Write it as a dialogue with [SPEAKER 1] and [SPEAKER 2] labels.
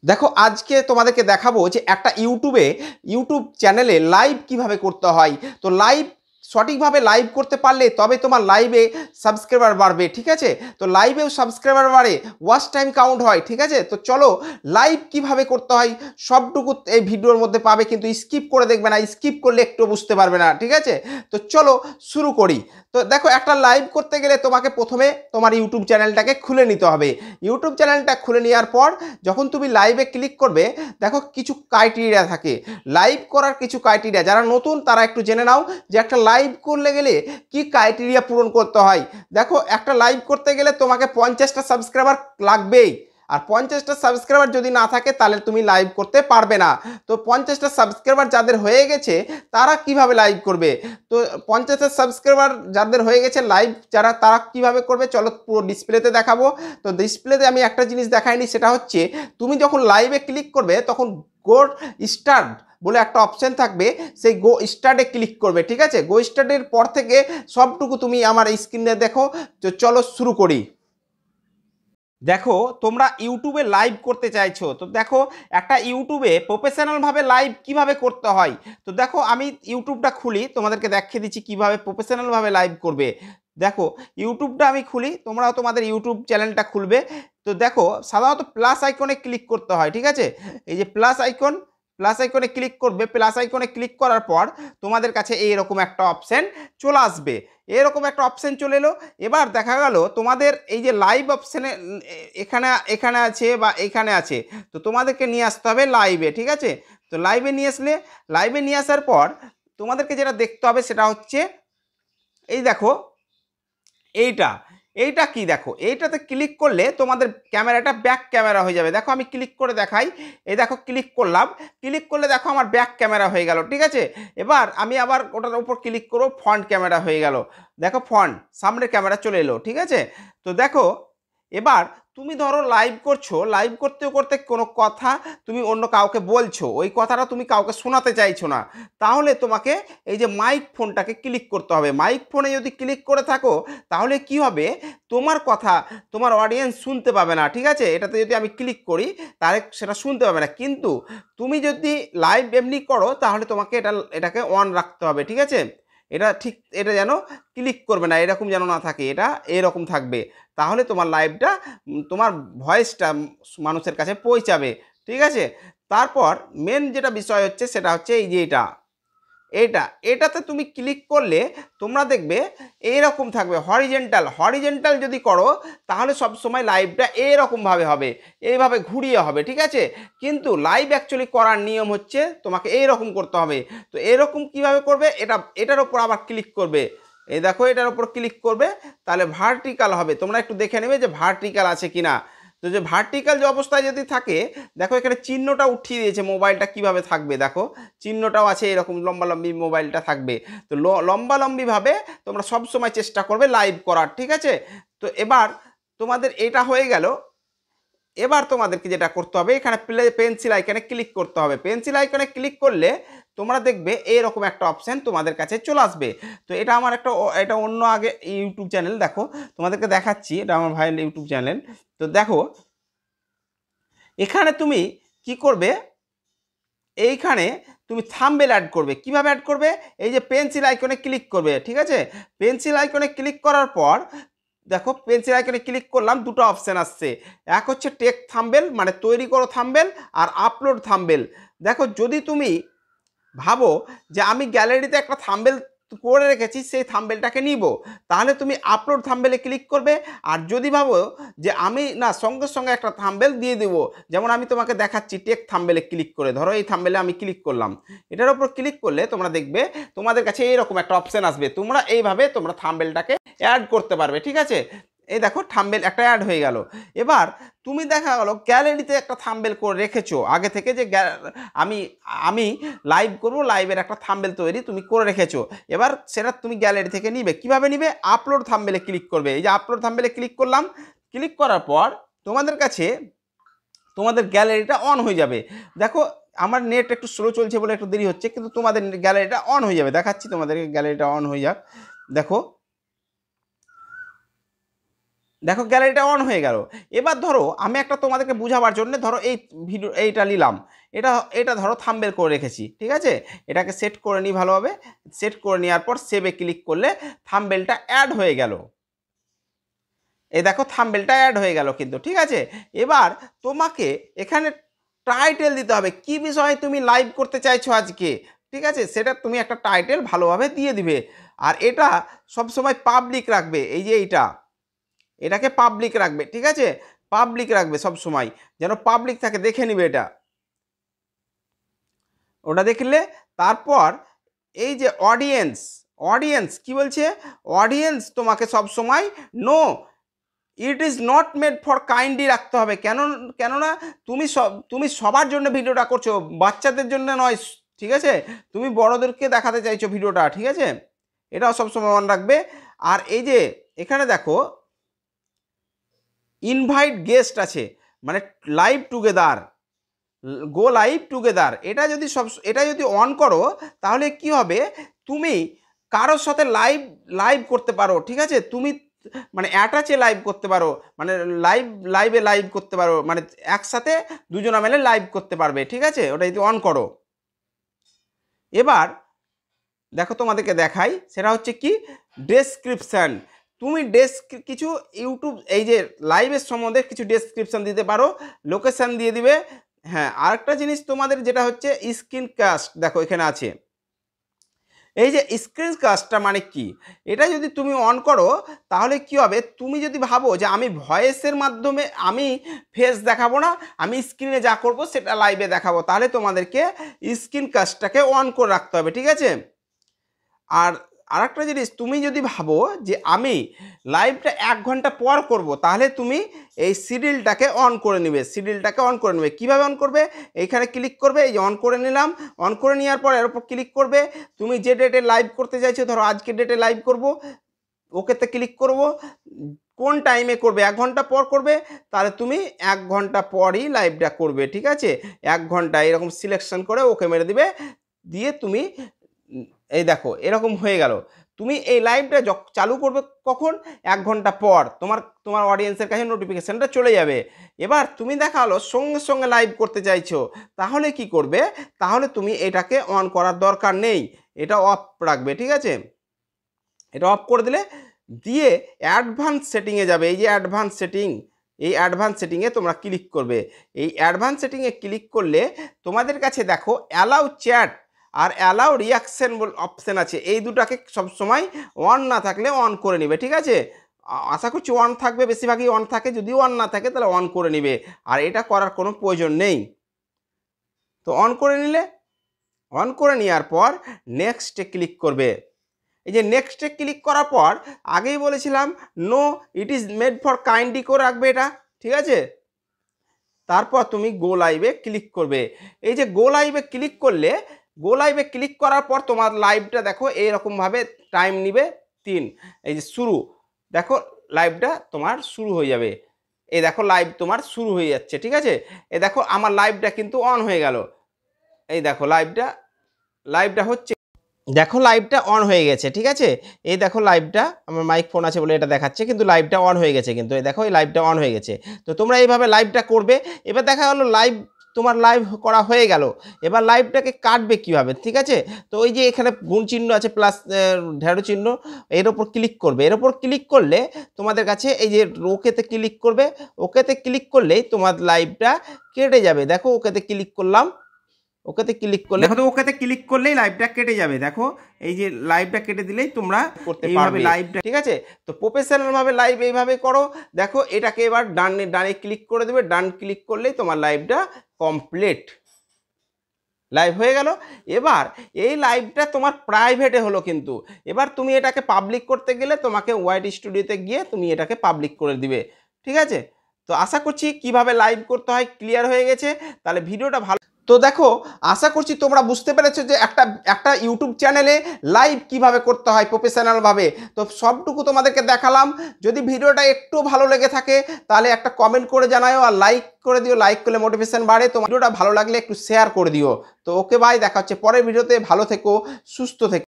[SPEAKER 1] দেখো আজকে তোমাদেরকে দেখাবো যে একটা ইউটিউব চ্যানেলে লাইভ কিভাবে করতে হয়। তো লাইভ সঠিকভাবে লাইভ করতে পারলে তবে তোমার লাইভে সাবস্ক্রাইবার বাড়বে, ঠিক আছে। তো লাইভেও সাবস্ক্রাইবার বাড়ে, ওয়াচ টাইম কাউন্ট হয়, ঠিক আছে। তো চলো লাইভ কিভাবে করতে হয় সবটুকু এই ভিডিওর মধ্যে পাবে, কিন্তু স্কিপ করে দেখবে না, স্কিপ করলে একটু বুঝতে পারবে না, ঠিক আছে। তো চলো শুরু করি। তো দেখো একটা লাইভ করতে গেলে তোমাকে প্রথমে তোমার ইউটিউব চ্যানেলটাকে খুলে নিতে হবে। ইউটিউব চ্যানেলটা খুলে নেওয়ার পর যখন তুমি লাইভে ক্লিক করবে, দেখো কিছু ক্রাইটেরিয়া থাকে লাইভ করার, কিছু ক্রাইটেরিয়া যারা নতুন তারা একটু জেনে নাও যে একটা লাইভ করলে গেলে কি ক্রাইটেরিয়া পূরণ করতে হয়। দেখো একটা লাইভ করতে গেলে তোমাকে 50টা সাবস্ক্রাইবার লাগবেই, আর 50টা সাবস্ক্রাইবার যদি না থাকে তাহলে তুমি লাইভ করতে পারবে না। তো 50টা সাবস্ক্রাইবার যাদের হয়ে গেছে তারা কিভাবে লাইভ করবে। তো 50টা সাবস্ক্রাইবার যাদের হয়ে গেছে লাইভ যারা, তারা কিভাবে করবে চলো পুরো ডিসপ্লেতে দেখাবো। তো ডিসপ্লেতে আমি একটা জিনিস দেখাইনি, সেটা হচ্ছে তুমি যখন লাইভে ক্লিক করবে তখন গো স্টার্ট বলে একটা অপশন থাকবে, সেই গো স্টার্টে ক্লিক করবে, ঠিক আছে। গো স্টার্টের পর থেকে সবটুকু তুমি আমার স্ক্রিনে দেখো। তো চলো শুরু করি। দেখো তোমরা ইউটিউবে লাইভ করতে চাইছো, তো দেখো একটা ইউটিউবে প্রফেশনালভাবে লাইভ কিভাবে করতে হয়। তো দেখো আমি ইউটিউবটা খুলি, তোমাদেরকে দেখিয়ে দিচ্ছি কিভাবে প্রফেশনালভাবে লাইভ করবে। দেখো ইউটিউবটা আমি খুলি, তোমরাও তোমাদের ইউটিউব চ্যানেলটা খুলবে। তো দেখো সাধারণত প্লাস আইকনে ক্লিক করতে হয়, ঠিক আছে। এই যে প্লাস আইকনে ক্লিক করবে, প্লাস আইকনে ক্লিক করার পর তোমাদের কাছে এইরকম একটা অপশন চলে আসবে। এরকম একটা অপশন চলে এলো। এবার দেখা গেল তোমাদের এই যে লাইভ অপশানে এখানে এখানে আছে বা এখানে আছে, তো তোমাদেরকে নিয়ে আসতে হবে লাইভে, ঠিক আছে। তো লাইভে নিয়ে আসার পর তোমাদেরকে যেটা দেখতে হবে সেটা হচ্ছে এই দেখো এইটা এইটা কি দেখো, এইটাতে ক্লিক করলে তোমাদের ক্যামেরাটা ব্যাক ক্যামেরা হয়ে যাবে। দেখো আমি ক্লিক করে দেখাই, এই দেখো ক্লিক করলাম, ক্লিক করলে দেখো আমার ব্যাক ক্যামেরা হয়ে গেল, ঠিক আছে। এবার আমি আবার ওটার উপর ক্লিক করব, ফ্রন্ট ক্যামেরা হয়ে গেল। দেখো ফ্রন্ট সামনের ক্যামেরা চলে এলো, ঠিক আছে। তো দেখো এবার তুমি ধরো লাইভ করছো, লাইভ করতে করতে কোনো কথা তুমি অন্য কাউকে বলছো, ওই কথাটা তুমি কাউকে শোনাতে চাইছো না, তাহলে তোমাকে এই যে মাইক ফোনটাকে ক্লিক করতে হবে। মাইক ফোনে যদি ক্লিক করে থাকো তাহলে কি হবে, তোমার কথা তোমার অডিয়েন্স শুনতে পাবে না, ঠিক আছে। এটাতে যদি আমি ক্লিক করি তাহলে সেটা শুনতে পাবে না, কিন্তু তুমি যদি লাইভ এমনি করো তাহলে তোমাকে এটাকে অন রাখতে হবে, ঠিক আছে। এটা ঠিক, এটা যেন ক্লিক করবে না, এরকম যেন না থাকে, এটা এরকম থাকবে। তাহলে তোমার লাইভটা তোমার ভয়েসটা মানুষের কাছে পৌঁছাবে, ঠিক আছে। তারপর মেন যেটা বিষয় হচ্ছে সেটা হচ্ছে এই যে এটাতে তুমি ক্লিক করলে তোমরা দেখবে এইরকম থাকবে হরিজেন্টাল যদি করো তাহলে সব সময় লাইভটা এরকমভাবে হবে, এইভাবে ঘুরিয়ে হবে, ঠিক আছে। কিন্তু লাইভ অ্যাকচুয়ালি করার নিয়ম হচ্ছে তোমাকে এইরকম করতে হবে। তো এরকম কিভাবে করবে, এটার ওপর আবার ক্লিক করবে, এই দেখো এটার ওপর ক্লিক করবে, তাহলে ভার্টিক্যাল হবে। তোমরা একটু দেখে নেবে যে ভার্টিক্যাল আছে কিনা। তো যে ভার্টিক্যাল যে অবস্থায় যদি থাকে, দেখো এখানে চিহ্নটা উঠিয়ে দিয়েছে, মোবাইলটা কিভাবে থাকবে দেখো, চিহ্নটাও আছে, এরকম লম্বালম্বি মোবাইলটা থাকবে। তো লম্বালম্বিভাবে তোমরা সব সময় চেষ্টা করবে লাইভ করার, ঠিক আছে। তো এবার তোমাদের এটা হয়ে গেল। এবার তোমাদেরকে যেটা করতে হবে, এখানে পেন্সিল আইকনে ক্লিক করতে হবে। পেন্সিল আইকনে ক্লিক করলে তোমরা দেখবে এরকম একটা অপশান তোমাদের কাছে চলে আসবে। তো এটা আমার এটা অন্য আগে ইউটিউব চ্যানেল, দেখো তোমাদেরকে দেখাচ্ছি, এটা আমার ভাইয়ের ইউটিউব চ্যানেল। তো দেখো এখানে তুমি কি করবে, এইখানে তুমি থাম্বনেল অ্যাড করবে। কিভাবে অ্যাড করবে, এই যে পেন্সিল আইকনে ক্লিক করবে, ঠিক আছে। পেন্সিল আইকনে ক্লিক করার পর দেখো পেন্সিল আইকনে ক্লিক করলাম, দুটো অপশান আসছে। এক হচ্ছে টেক থাম্বনেল মানে তৈরি করো থাম্বনেল, আর আপলোড থাম্বনেল। দেখো যদি তুমি ভাবো যে আমি গ্যালারিতে একটা থাম্বনেল করে রেখেছি, সেই থাম্বনেলটাকে নিব, তাহলে তুমি আপলোড থাম্বনেলে ক্লিক করবে। আর যদি ভাবো যে আমি না সঙ্গে সঙ্গে একটা থাম্বনেল দিয়ে দেবো, যেমন আমি তোমাকে দেখাচ্ছি টেক থাম্বনেলে ক্লিক করে, ধরো এই থাম্বনেলে আমি ক্লিক করলাম, এটার উপর ক্লিক করলে তোমরা দেখবে তোমাদের কাছে এইরকম একটা অপশান আসবে। তোমরা এইভাবে তোমরা থাম্বনেলটাকে অ্যাড করতে পারবে, ঠিক আছে। এই দেখো থাম্বনেল একটা অ্যাড হয়ে গেল। এবার তুমি দেখা গেল গ্যালারিতে একটা থাম্বনেল করে রেখেছো আগে থেকে, যে আমি আমি লাইভ করব, লাইভের একটা থাম্বনেল তৈরি তুমি করে রেখেছো। এবার সেটা তুমি গ্যালারি থেকে নিবে, কিভাবে নিবে, আপলোড থাম্বনেলে ক্লিক করবে। এই যে আপলোড থাম্বনেলে ক্লিক করলাম, ক্লিক করার পর তোমাদের কাছে তোমাদের গ্যালারিটা অন হয়ে যাবে। দেখো আমার নেট একটু স্লো চলছে বলে একটু দেরি হচ্ছে, কিন্তু তোমাদের গ্যালারিটা অন হয়ে যাবে। দেখাচ্ছি তোমাদের গ্যালারিটা অন হয়ে যাক। দেখো দেখো গ্যালারিটা অন হয়ে গেল। এবার ধরো আমি একটা তোমাদেরকে বোঝাবার জন্য ধরো এই ভিডিও এইটা নিলাম, এটা এটা ধরো থাম্বনেল করে রেখেছি, ঠিক আছে। এটাকে সেট করে নিই ভালোভাবে। সেট করে নেওয়ার পর সেভে ক্লিক করলে থাম্বনেলটা অ্যাড হয়ে গেল। এই দেখো থাম্বনেলটা অ্যাড হয়ে গেল কিন্তু, ঠিক আছে। এবার তোমাকে এখানে টাইটেল দিতে হবে, কি বিষয়ে তুমি লাইভ করতে চাইছো আজকে, ঠিক আছে। সেটা তুমি একটা টাইটেল ভালোভাবে দিয়ে দিবে। আর এটা সবসময় পাবলিক রাখবে, এই যে এটাকে পাবলিক রাখবে, ঠিক আছে। পাবলিক রাখবে সব সময়, যেন পাবলিক থাকে, দেখে নিবে এটা। ওটা দেখলে তারপর এই যে অডিয়েন্স, অডিয়েন্স কি বলছে, অডিয়েন্স তোমাকে সব সময় know it is not made for kindly রাখতে হবে। কেননা তুমি সবার জন্য ভিডিওটা করছো, বাচ্চাদের জন্য নয়, ঠিক আছে। তুমি বড়দেরকে দেখাতে চাইছো ভিডিওটা, ঠিক আছে। এটাও সবসময় মনে রাখবে। আর এই যে এখানে দেখো ইনভাইট গেস্ট আছে, মানে লাইভ টুগেদার, গো লাইভ টুগেদার, এটা যদি অন করো তাহলে কি হবে, তুমি কারোর সাথে লাইভ করতে পারো, ঠিক আছে। তুমি মানে অ্যাটাচে লাইভ করতে পারো, মানে লাইভ করতে পারো, মানে একসাথে দুজনা মিলে লাইভ করতে পারবে, ঠিক আছে। ওটা যদি অন করো। এবার দেখো তোমাদেরকে দেখাই, সেটা হচ্ছে কি ডেসক্রিপশান। তুমি কিছু ইউটিউব এই যে লাইভের সম্বন্ধে কিছু ডেসক্রিপশান দিতে পারো, লোকেশান দিয়ে দিবে। হ্যাঁ, আরেকটা জিনিস তোমাদের যেটা হচ্ছে স্ক্রিন কাস্ট, দেখো এখানে আছে। এই যে স্ক্রিন কাস্টটা মানে কি, এটা যদি তুমি অন করো তাহলে কি হবে, তুমি যদি ভাবো যে আমি ভয়েসের মাধ্যমে আমি ফেস দেখাবো না, আমি স্ক্রিনে যা করব সেটা লাইভে দেখাবো, তাহলে তোমাদেরকে স্ক্রিন কাস্টটাকে অন করে রাখতে হবে, ঠিক আছে। আর আরেকটা জিনিস, তুমি যদি ভাবো যে আমি লাইভটা 1 ঘন্টা পর করব, তাহলে তুমি এই শিডিউলটাকে অন করে নেবে। শিডিউলটাকে অন করে নেবে, কীভাবে অন করবে, এইখানে ক্লিক করবে, এই যে অন করে নিলাম। অন করে নেওয়ার পর এর উপর ক্লিক করবে, তুমি যে ডেটে লাইভ করতে চাইছো, ধরো আজকের ডেটে লাইভ করব, ওকেতে ক্লিক করব। কোন টাইমে করবে, 1 ঘন্টা পর করবে, তাহলে তুমি 1 ঘন্টা পরই লাইভটা করবে, ঠিক আছে। 1 ঘন্টা এরকম সিলেকশন করে ওকে মেরে দিবে, দিয়ে তুমি এই দেখো এরকম হয়ে গেল। তুমি এই লাইভটা চালু করবে কখন, 1 ঘন্টা পর তোমার অডিয়েন্সের কাছে নোটিফিকেশানটা চলে যাবে। এবার তুমি দেখালো সঙ্গে সঙ্গে লাইভ করতে চাইছো, তাহলে কি করবে, তাহলে তুমি এটাকে অন করার দরকার নেই, এটা অফ রাখবে, ঠিক আছে। এটা অফ করে দিলে, দিয়ে অ্যাডভান্স সেটিংয়ে যাবে, এই যে অ্যাডভান্স সেটিং, এই অ্যাডভান্স সেটিংয়ে তোমরা ক্লিক করবে। এই অ্যাডভান্স সেটিংয়ে ক্লিক করলে তোমাদের কাছে দেখো অ্যালাউ চ্যাট আর অ্যালাউ রিয়াকশন অপশান আছে, এই দুটাকে সবসময় অন না থাকলে অন করে নিবে, ঠিক আছে। আশা করছি অন থাকবে, বেশিরভাগই অন থাকে, যদি অন না থাকে তাহলে অন করে নিবে, আর এটা করার কোনো প্রয়োজন নেই। তো অন করে নিলে, অন করে নেওয়ার পর নেক্সটে ক্লিক করবে। এই যে নেক্সটে ক্লিক করার পর আগেই বলেছিলাম know it is made for kindly করে রাখবে এটা, ঠিক আছে। তারপর তুমি গো লাইভে ক্লিক করবে। এই যে গো লাইভে ক্লিক করলে, গো লাইভে ক্লিক করার পর তোমার লাইভটা দেখো এইরকমভাবে টাইম নিবে 3, এই যে শুরু, দেখো লাইভটা তোমার শুরু হয়ে যাবে। এই দেখো লাইভ তোমার শুরু হয়ে যাচ্ছে, ঠিক আছে। এই দেখো আমার লাইভটা কিন্তু অন হয়ে গেল, এই দেখো লাইভটা হচ্ছে, দেখো লাইভটা অন হয়ে গেছে, ঠিক আছে। এই দেখো লাইভটা, আমার মাইক ফোন আছে বলে এটা দেখাচ্ছে, কিন্তু লাইভটা অন হয়ে গেছে, কিন্তু এই দেখো এই লাইভটা অন হয়ে গেছে। তো তোমরা এইভাবে লাইভটা করবে। এবার দেখা গেলো তোমার লাইভ করা হয়ে গেল, এবার লাইভটাকে কাটবে কিভাবে, ঠিক আছে। তো ওই যে এখানে গুণ চিহ্ন আছে, প্লাস ঢেড়ো চিহ্ন, এর ওপর ক্লিক করবে। এর ওপর ক্লিক করলে তোমাদের কাছে এই যে ওকেতে ক্লিক করবে, ওকেতে ক্লিক করলেই তোমার লাইভটা কেটে যাবে। দেখো ওকেতে ক্লিক করলাম, ওকেতে ক্লিক করলে দেখো, তো ওকেতে ক্লিক করলেই লাইভটা কেটে যাবে। দেখো এই যে লাইভটা কেটে দিলেই তোমরা করতে পারবে লাইভটা, ঠিক আছে। তো প্রফেশনাল ভাবে লাইভ এইভাবে করো। দেখো এটাকে এবার ডানে ক্লিক করে দেবে, ডান ক্লিক করলেই তোমার লাইভটা কমপ্লিট, লাইভ হয়ে গেল। এবার এই লাইভটা তোমার প্রাইভেটে হলো, কিন্তু এবার তুমি এটাকে পাবলিক করতে গেলে তোমাকে ওয়াইটি স্টুডিওতে গিয়ে তুমি এটাকে পাবলিক করে দিবে, ঠিক আছে। তো আশা করছি কিভাবে লাইভ করতে হয় ক্লিয়ার হয়ে গেছে। তাহলে ভিডিওটা ভালো, তো দেখো আশা করছি তোমরা বুঝতে পেরেছো যে একটা ইউটিউব চ্যানেলে লাইভ কিভাবে করতে হয় প্রফেশনালভাবে। তো সবটুকু তোমাদেরকে দেখালাম। যদি ভিডিওটা একটু ভালো লেগে থাকে তাহলে একটা কমেন্ট করে জানাও, আর লাইক করে দিও, লাইক করলে মোটিভেশন বাড়ে। তো ভিডিওটা ভালো লাগলে একটু শেয়ার করে দিও। তো ওকে বাই, দেখা হচ্ছে পরের ভিডিওতে, ভালো থেকো, সুস্থ থেকো।